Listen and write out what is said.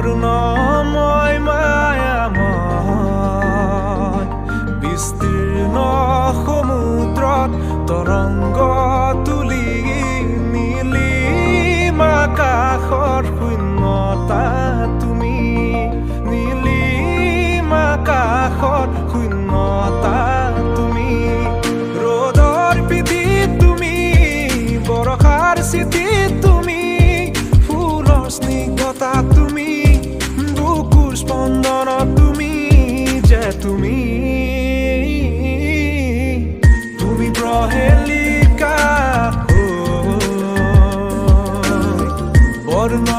বৰ্ণময় মায়াময় বিস্তীৰ্ণ সমুদ্ৰত তৰংগ তুলি নীলিম আকাশৰ শূন্যতা তুমি নীলিম আকাশৰ শূন্যতা তুমি ৰ'দৰ পিঠিত তুমি বৰষাৰ চিঠিত তুমি ফুলৰ স্নিগ্ধতা তুমি বুকুৰ স্পন্দনত তুমি যে তুমি প্ৰহেলিকা বৰ্ণ